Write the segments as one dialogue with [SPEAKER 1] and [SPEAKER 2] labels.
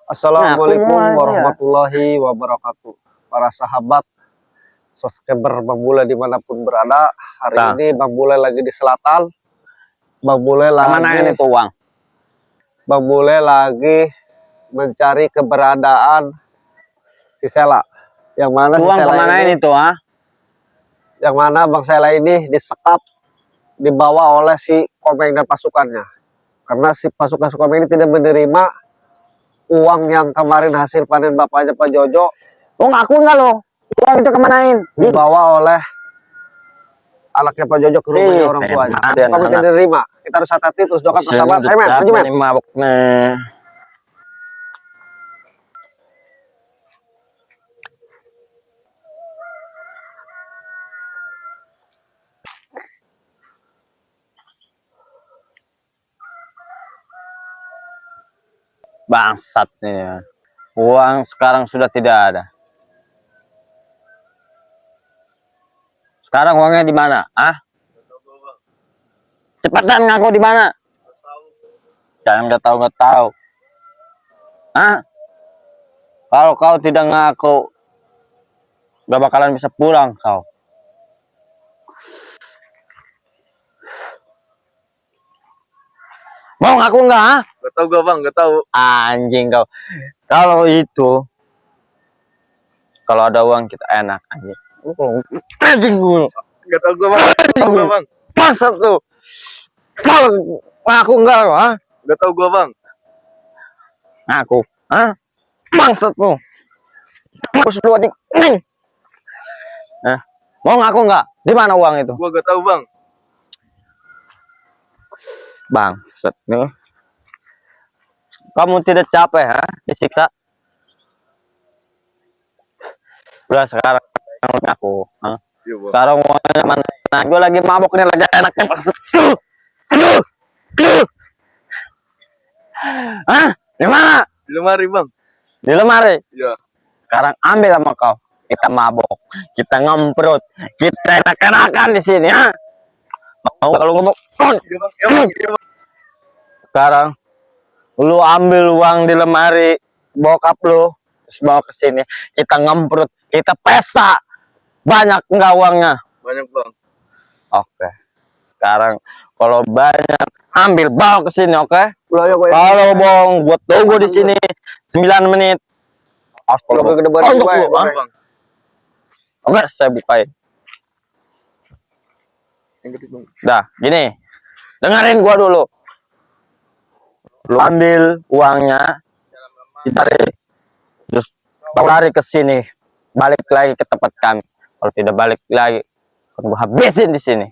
[SPEAKER 1] Assalamualaikum warahmatullahi wabarakatuh. Para sahabat subscriber Bang Bule dimanapun berada. Hari ini Bang Bule lagi di selatan. Bang Bule lagi
[SPEAKER 2] itu uang.
[SPEAKER 1] Bang Bule lagi mencari keberadaan si Sela. Yang mana
[SPEAKER 2] uang
[SPEAKER 1] si Sela
[SPEAKER 2] kemana ini tuh, ah?
[SPEAKER 1] Yang mana Bang Sela ini disekap, dibawa oleh si Komeng dan pasukannya. Karena si pasukan Komeng ini tidak menerima uang yang kemarin hasil panen bapaknya Pak Jojo.
[SPEAKER 2] Oh, ngaku enggak lo? Uang itu kemanain?
[SPEAKER 1] Dibawa oleh anaknya Pak Jojo ke rumahnya orang tuanya. Kamu tidak menerima. Kita harus hati-hati terus doakan persahabat. Ayo men, maju men.
[SPEAKER 2] Mabok nih. Bangsat nih. Uang sekarang sudah tidak ada. Sekarang uangnya di mana? Ah? Cepetan ngaku di mana? Jangan nggak tahu. Ah? Kalau kau tidak ngaku, gak bakalan bisa pulang kau. Mau ngaku nggak? Ah?
[SPEAKER 3] Gak tahu gue bang, gak tahu.
[SPEAKER 2] Anjing kau. Kalau itu, kalau ada uang kita enak anjing. Anjing gue.
[SPEAKER 3] Gak tahu gue bang. Gak tahu gue bang.
[SPEAKER 2] Masa tuh? Ngaku enggak lo, ah?
[SPEAKER 3] Gak tahu gue bang.
[SPEAKER 2] Ngaku, ah? Bangsat lu. Aku sudah anjing. Nah, mau ngaku enggak? Di mana uang itu?
[SPEAKER 3] Gue gak tahu bang.
[SPEAKER 2] Bangsat nih. Kamu tidak capek, ha? Disiksa. Udah sekarang aku, ha?
[SPEAKER 3] Iya, bang.
[SPEAKER 2] Sekarang uangnya mana? Nah, gue lagi mabok nih, lagi enaknya maksud. Hah? Di mana?
[SPEAKER 3] Di lemari bang.
[SPEAKER 2] Di lemari.
[SPEAKER 3] Iya.
[SPEAKER 2] Sekarang ambil sama kau. Kita mabok, kita ngemprut, kita enak-enakan di sini, ha? Mau kalau ngomong?
[SPEAKER 3] Iya bang. Iya bang. Iya bang.
[SPEAKER 2] Sekarang lu ambil uang di lemari bokap lu, terus bawa ke sini. Kita ngemprut, kita pesta. Banyak enggak uangnya?
[SPEAKER 3] Banyak bang.
[SPEAKER 2] Oke. Sekarang kalau banyak ambil bawa ke sini, oke? Kalau bohong buat tunggu di sini 9 menit.
[SPEAKER 1] Kalau ke depan
[SPEAKER 3] Bang.
[SPEAKER 2] Oke, saya bukain. Dah, gini. Dengerin gua dulu. Lu ambil uangnya, ditarik, terus lari ke sini, balik lagi ke tempat kami. Kalau tidak balik lagi, gua habisin di sini.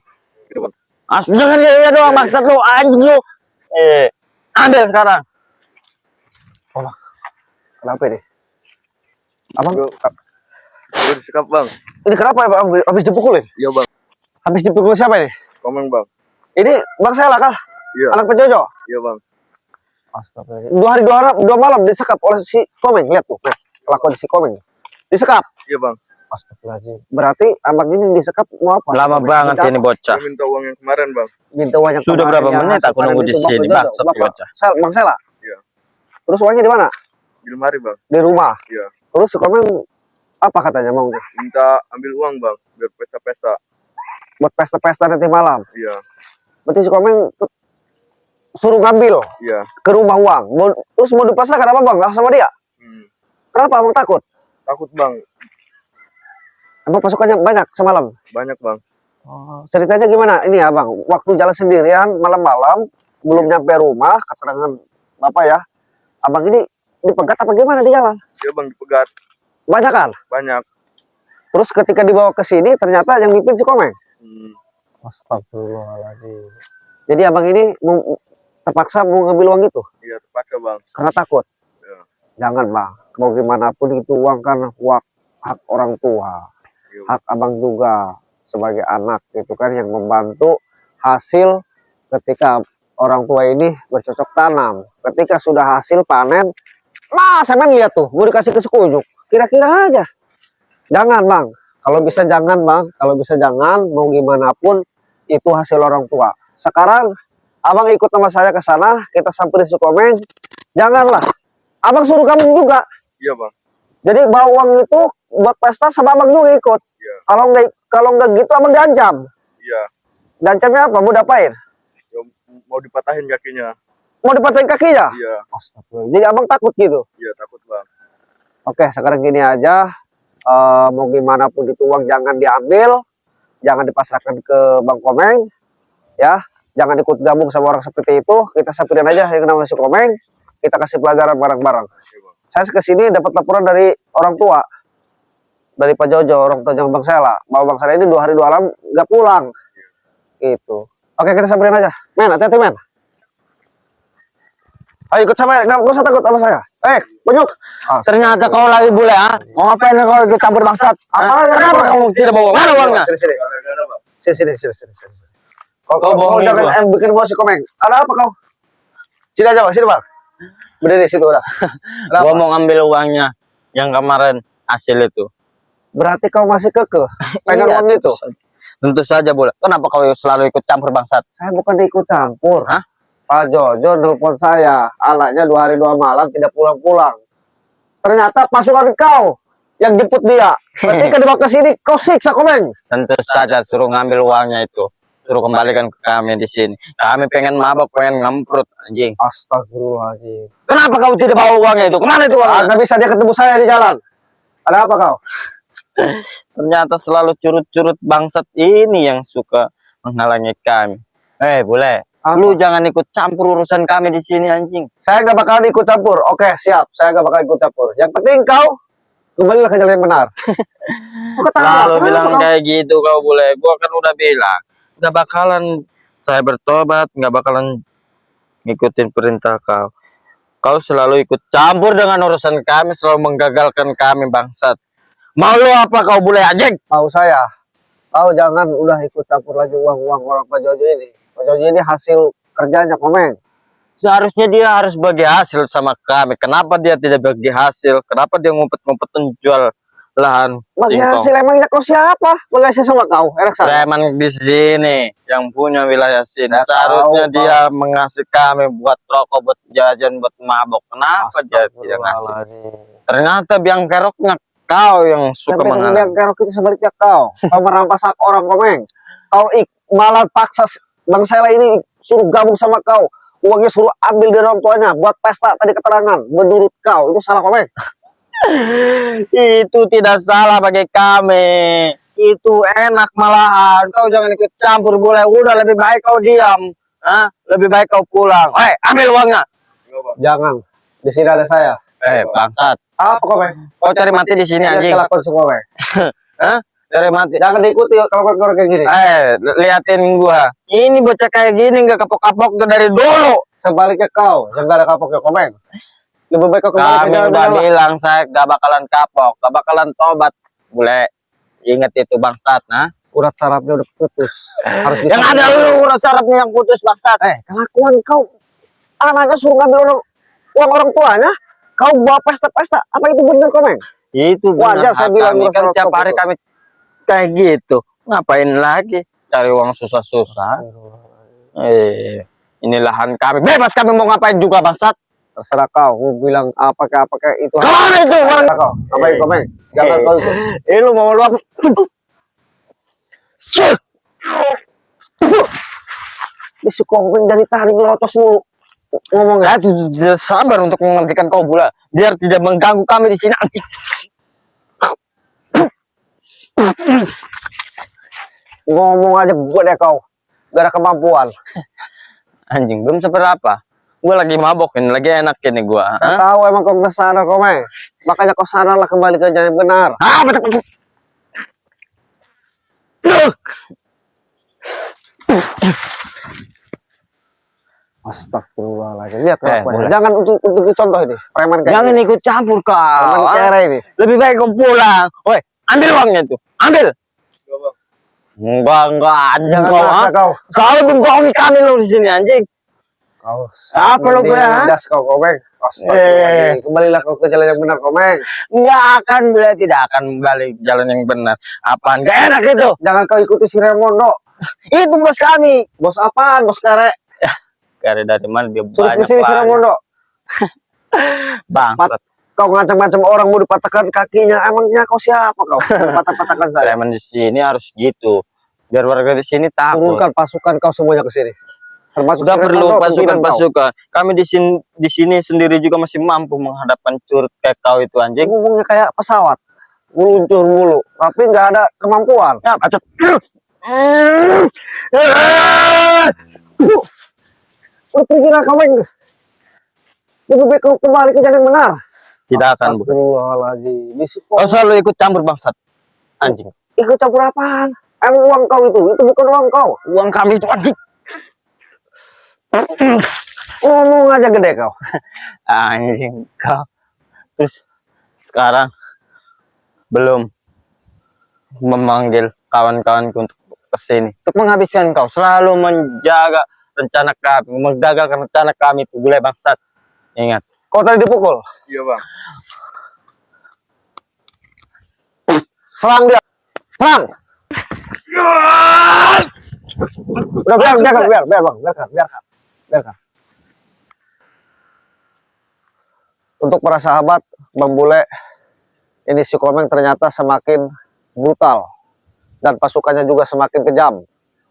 [SPEAKER 2] Jangan ya doang, maksud lu anjing lu. Ambil sekarang.
[SPEAKER 1] Kenapa ini? Abang,
[SPEAKER 3] Gue disekap bang.
[SPEAKER 1] ini kenapa ya Bang? Habis dipukulin?
[SPEAKER 3] Iya bang.
[SPEAKER 1] Habis dipukul siapa ini?
[SPEAKER 3] Komeng bang.
[SPEAKER 1] Ini Bang Sela kah?
[SPEAKER 3] Iya.
[SPEAKER 1] Anak Pak Jojo?
[SPEAKER 3] Iya bang.
[SPEAKER 1] Astagfirullah. 2 hari 2 malam disekap oleh si Komeng. Lihat tuh, nah, kelakuan si Komeng. Disekap.
[SPEAKER 3] Iya bang.
[SPEAKER 1] Astagfirullahaladzim. Berarti abang ini disekap mau apa?
[SPEAKER 2] Lama banget ini bocah.
[SPEAKER 3] Gue minta uang yang kemarin bang.
[SPEAKER 1] Minta uang yang
[SPEAKER 2] Sudah
[SPEAKER 1] kemarin
[SPEAKER 2] berapa
[SPEAKER 1] yang
[SPEAKER 2] menit
[SPEAKER 1] hasil
[SPEAKER 2] aku nunggu
[SPEAKER 1] panen
[SPEAKER 2] di
[SPEAKER 1] itu, Bang
[SPEAKER 2] sini,
[SPEAKER 1] Jojo.
[SPEAKER 2] bangsat bocah.
[SPEAKER 1] Bang Sela.
[SPEAKER 3] Iya.
[SPEAKER 1] Terus uangnya di mana?
[SPEAKER 3] Di lemari bang.
[SPEAKER 1] Di rumah.
[SPEAKER 3] Iya.
[SPEAKER 1] Terus si Komeng apa katanya maunya?
[SPEAKER 3] Minta ambil uang bang. Biar pesta-pesta.
[SPEAKER 1] Buat pesta-pesta nanti malam.
[SPEAKER 3] Iya.
[SPEAKER 1] Berarti si Komeng suruh ngambil
[SPEAKER 3] Iya.
[SPEAKER 1] ke rumah uang. Terus mau dipasrahkan apa Bang? Sama dia? Kenapa abang takut?
[SPEAKER 3] Takut bang.
[SPEAKER 1] Emang pasukannya banyak semalam?
[SPEAKER 3] Banyak bang.
[SPEAKER 1] Ceritanya gimana? Ini ya Bang, waktu jalan sendirian malam-malam, belum nyampe rumah, keterangan Bapak ya, abang ini dipegat apa gimana di jalan?
[SPEAKER 3] Iya bang, dipegat.
[SPEAKER 1] Banyak kan?
[SPEAKER 3] Banyak.
[SPEAKER 1] Terus ketika dibawa ke sini, ternyata yang mimpin si Komeng.
[SPEAKER 3] Astagfirullahaladzim.
[SPEAKER 1] Jadi abang ini terpaksa mau ngambil uang itu?
[SPEAKER 3] Iya, terpaksa bang.
[SPEAKER 1] Karena takut?
[SPEAKER 3] Iya.
[SPEAKER 1] Jangan Bang, mau gimana pun itu uang kan hak orang tua.
[SPEAKER 3] Iya,
[SPEAKER 1] hak abang juga sebagai anak itu kan yang membantu hasil ketika orang tua ini bercocok tanam. Ketika sudah hasil panen, semen lihat tuh mau dikasih ke sekujur. Kira-kira aja. Jangan Bang, kalau bisa jangan Bang, kalau bisa jangan, mau gimana pun itu hasil orang tua. Sekarang abang ikut sama saya ke sana, kita samperin si Komeng. Janganlah Abang suruh kamu juga.
[SPEAKER 3] Iya bang.
[SPEAKER 1] Jadi bawa uang itu buat pesta sama abang juga ikut.
[SPEAKER 3] Iya.
[SPEAKER 1] Kalau nggak gitu abang diancam.
[SPEAKER 3] Iya.
[SPEAKER 1] Diancamnya apa? Mau diapain?
[SPEAKER 3] Ya, mau dipatahin kakinya.
[SPEAKER 1] Mau dipatahin kakinya?
[SPEAKER 3] Iya.
[SPEAKER 1] Astagfirullah. Jadi abang takut gitu.
[SPEAKER 3] Iya takut bang.
[SPEAKER 1] Oke, sekarang gini aja. Mau gimana pun itu uang jangan diambil, jangan dipasrahkan ke Bang Komeng, ya. Jangan ikut gabung sama orang seperti itu. Kita samperin aja yang namanya si Komeng. Kita kasih pelajaran bareng-bareng.
[SPEAKER 3] Iya bang.
[SPEAKER 1] Saya kesini dapat laporan dari orang tua, dari Pak Jojo, orang tua Bang Sela, bahwa Bang Sela ini 2 hari 2 malam nggak pulang. Gitu. Oke, kita samperin aja. Men, hati-hati men. Ayo ikut sama, nggak usah takut sama saya. Bunyuk.
[SPEAKER 2] Ternyata kau lagi bule, ah? Mau ngapain kau ikut campur bangsat? Kenapa kamu tidak bawa? Mana uangnya?
[SPEAKER 1] Sini.
[SPEAKER 3] Gara-gara bang.
[SPEAKER 1] Sini. Kau
[SPEAKER 2] bohongin
[SPEAKER 1] jangan
[SPEAKER 2] gua.
[SPEAKER 1] bikin emosi Komeng. Ada apa kau? Sini aja, sini bang. Berdiri situ udah. Ada
[SPEAKER 2] Gua
[SPEAKER 1] apa?
[SPEAKER 2] mau ngambil uangnya yang kemarin hasil itu.
[SPEAKER 1] Berarti kau masih kekeh pegang
[SPEAKER 2] Iya,
[SPEAKER 1] uang itu.
[SPEAKER 2] Tentu saja boleh. Kenapa kau selalu ikut campur bangsat?
[SPEAKER 1] Saya bukan ikut campur.
[SPEAKER 2] Hah?
[SPEAKER 1] Pak Jojo nelpon saya, anaknya 2 hari 2 malam tidak pulang-pulang. Ternyata pasukan kau yang jemput dia. Ketika dibawa ke sini, kau siksa Komeng.
[SPEAKER 2] Tentu saja suruh ngambil uangnya itu. Suruh kembalikan ke kami di sini. Kami pengen mabok, pengen ngemprut, anjing.
[SPEAKER 1] Astagfirullahaladzim.
[SPEAKER 2] Kenapa kau tidak bawa uangnya itu? Kemana itu uangnya?
[SPEAKER 1] Nggak bisa dia ketemu saya di jalan. Ada apa kau?
[SPEAKER 2] Ternyata selalu curut-curut bangsat ini yang suka menghalangi kami. Boleh.
[SPEAKER 1] Apa?
[SPEAKER 2] Lu jangan ikut campur urusan kami di sini, anjing.
[SPEAKER 1] Saya nggak bakal ikut campur. Oke, siap. Saya nggak bakal ikut campur. Yang penting kau kembalilah ke jalan yang benar. Kau ketawa,
[SPEAKER 2] Selalu
[SPEAKER 1] kenapa
[SPEAKER 2] bilang
[SPEAKER 1] kau?
[SPEAKER 2] kayak gitu kau boleh. Gua kan udah bilang. Nggak bakalan saya bertobat, nggak bakalan ngikutin perintah kau. Kau selalu ikut campur dengan urusan kami, selalu menggagalkan kami, bangsat. Mau lu apa kau boleh, anjing?
[SPEAKER 1] Tahu saya. Kau jangan udah ikut campur lagi uang-uang orang Pak Jojo ini. Pak Jojo ini hasil kerjanya Komeng.
[SPEAKER 2] Seharusnya dia harus bagi hasil sama kami. Kenapa dia tidak bagi hasil? Kenapa dia ngumpet-ngumpetin jual lahan
[SPEAKER 1] Bagi
[SPEAKER 2] singkong?
[SPEAKER 1] hasil emangnya kau siapa? Bagi hasil sama kau. Enak saja.
[SPEAKER 2] Preman di sini yang punya wilayah sini.
[SPEAKER 1] Saya
[SPEAKER 2] Seharusnya
[SPEAKER 1] tahu,
[SPEAKER 2] dia mengasih kami buat rokok, buat jajan, buat mabok. Kenapa dia tidak ngasih? Ternyata biang keroknya kau yang suka
[SPEAKER 1] Tapi
[SPEAKER 2] menghalang.
[SPEAKER 1] yang kerok itu sebaliknya kau. Kau merampas hak orang Komeng. Kau malah paksa Bang Sela ini suruh gabung sama kau. Uangnya suruh ambil dari orang tuanya buat pesta tadi keterangan. Menurut kau itu salah Komeng.
[SPEAKER 2] Itu tidak salah bagi kami. Itu enak malahan. Kau jangan ikut campur boleh. Udah lebih baik kau diam. Hah? Lebih baik kau pulang. Ambil uangnya.
[SPEAKER 3] Iya bang.
[SPEAKER 1] Jangan. Di sini ada saya.
[SPEAKER 2] Bangsat.
[SPEAKER 1] Apa Komeng?
[SPEAKER 2] Kau cari mati di sini
[SPEAKER 1] Lihat
[SPEAKER 2] anjing.
[SPEAKER 1] kelakuan si Komeng.
[SPEAKER 2] Hah? Cari mati.
[SPEAKER 1] Jangan diikuti kalau kau kayak gini.
[SPEAKER 2] Liatin gua. Ini bocah kayak gini nggak kapok-kapok dari dulu.
[SPEAKER 1] Sebaliknya kau yang gak ada kapoknya Komeng. Lebih baik kau kembali ke
[SPEAKER 2] Kami
[SPEAKER 1] jalan
[SPEAKER 2] udah
[SPEAKER 1] benar.
[SPEAKER 2] bilang saya gak bakalan kapok, gak bakalan tobat. Boleh. Ingat itu bangsat, nah.
[SPEAKER 1] Urat sarafnya udah putus. Harus
[SPEAKER 2] Yang ada lu urat sarafnya yang putus bangsat.
[SPEAKER 1] kelakuan kau anaknya suruh ngambil uang orang tuanya, kau bawa pesta-pesta, apa itu benar Komeng?
[SPEAKER 2] Itu
[SPEAKER 1] Wajar
[SPEAKER 2] benar
[SPEAKER 1] saya
[SPEAKER 2] hak
[SPEAKER 1] bilang
[SPEAKER 2] kami.
[SPEAKER 1] urat
[SPEAKER 2] Kan
[SPEAKER 1] saraf
[SPEAKER 2] tiap
[SPEAKER 1] kau
[SPEAKER 2] hari
[SPEAKER 1] putus.
[SPEAKER 2] kami kayak gitu. Ngapain lagi cari uang susah-susah? Ini lahan kami. Bebas kami mau ngapain juga bangsat.
[SPEAKER 1] Terserah kau, mau bilang apakah itu.
[SPEAKER 2] Kemana itu orang?
[SPEAKER 1] Kau, ngapain Komeng? Jangan kau itu.
[SPEAKER 2] Lu mau lu apa?
[SPEAKER 1] Dia si Komeng dari tadi ngelotos mulu ngomongnya.
[SPEAKER 2] Tidak sabar untuk menghentikan kau pula. Biar tidak mengganggu kami di sini anjing.
[SPEAKER 1] Ngomong aja gue deh kau, gak ada kemampuan.
[SPEAKER 2] Anjing belum seberapa. Gue lagi mabok ini, lagi enak ini gue.
[SPEAKER 1] Saya tahu emang kau kesana Komeng, makanya kau sadarlah kembali ke jalan yang benar.
[SPEAKER 2] Betul.
[SPEAKER 1] Astagfirullahaladzim. Lihat kelakuannya.
[SPEAKER 2] boleh.
[SPEAKER 1] Jangan untuk contoh ini. Preman kayak
[SPEAKER 2] Jangan
[SPEAKER 1] gini.
[SPEAKER 2] ikut campur
[SPEAKER 1] Preman
[SPEAKER 2] kau.
[SPEAKER 1] kere ini.
[SPEAKER 2] Lebih baik kau pulang. Woi, ambil uangnya itu. Ambil.
[SPEAKER 3] Iya bang.
[SPEAKER 2] Enggak anjing
[SPEAKER 1] Jangan
[SPEAKER 2] kau.
[SPEAKER 1] maksa kau.
[SPEAKER 2] Selalu membohongi kami lu di sini anjing.
[SPEAKER 1] Kau.
[SPEAKER 2] Apa lu, Bro, ha?
[SPEAKER 1] Das kau Komeng. Astagfirullahaladzim. Kembalilah kau ke jalan yang benar Komeng.
[SPEAKER 2] Enggak akan bila tidak akan balik jalan yang benar. Apaan? Gak enak itu.
[SPEAKER 1] Jangan kau ikuti si Remondo.
[SPEAKER 2] Itu bos kami.
[SPEAKER 1] Bos apaan? Bos kere.
[SPEAKER 2] Karena dari mana dia
[SPEAKER 1] Suruh ke
[SPEAKER 2] banyak
[SPEAKER 1] sini si
[SPEAKER 2] banget.
[SPEAKER 1] Remondo.
[SPEAKER 2] Bangsat.
[SPEAKER 1] Kau ngacam-ngacam orang mau dipatahkan kakinya, emangnya kau siapa kau? Patah-patahkan saya.
[SPEAKER 2] Preman di sini harus gitu. Biar warga di sini takut.
[SPEAKER 1] Turunkan pasukan kau semuanya ke sini. Termasuk
[SPEAKER 2] Sudah
[SPEAKER 1] si
[SPEAKER 2] perlu
[SPEAKER 1] Renaldo, pimpinan kau.
[SPEAKER 2] pasukan-pasukan. Kami di sini sendiri juga masih mampu menghadapkan curut kayak kau itu anjing.
[SPEAKER 1] Ngomongnya kayak pesawat, meluncur mulu, tapi nggak ada kemampuan.
[SPEAKER 2] Ya, bacot.
[SPEAKER 1] Berpikirlah kau yang lebih baik kau kembali ke jalan yang benar.
[SPEAKER 2] Tidak akan, bukan.
[SPEAKER 1] Astagfirullahaladzim.
[SPEAKER 2] Kau selalu ikut campur bangsat. Anjing.
[SPEAKER 1] Ikut campur apaan? Emang uang kau itu bukan uang kau.
[SPEAKER 2] Uang kami itu anjing.
[SPEAKER 1] Ngomong aja gede kau.
[SPEAKER 2] Anjing kau. Terus sekarang belum memanggil kawan-kawanku untuk kesini untuk menghabiskan kau. Selalu menjaga rencana kami, menggagalkan rencana kami itu gulai bangsat. Ingat.
[SPEAKER 1] Kau tadi dipukul.
[SPEAKER 3] Iya bang.
[SPEAKER 1] Serang dia. Serang. Udah biar bang, biarkan. Untuk para sahabat, Bang Bule, ini si Komeng ternyata semakin brutal dan pasukannya juga semakin kejam.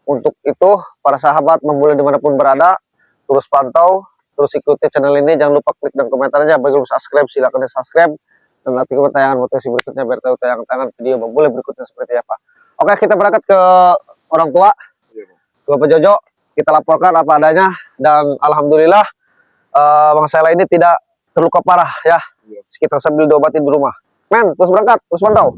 [SPEAKER 1] Untuk itu, para sahabat Bang Bule dimanapun berada, terus pantau, terus ikuti channel ini. Jangan lupa klik dan komentarnya. Bagi belum subscribe, silahkan di subscribe dan aktifkan tayangan notifikasi berikutnya biar tahu tayangan video Bang Bule berikutnya seperti apa. Oke, kita berangkat ke orang tua,
[SPEAKER 3] Iya bang.
[SPEAKER 1] ke Bapak Jojo. Kita laporkan apa adanya dan alhamdulillah Bang Sela ini tidak terluka parah ya.
[SPEAKER 3] Iya.
[SPEAKER 1] Sekitar sambil diobatin di rumah. Men, terus berangkat, terus pantau.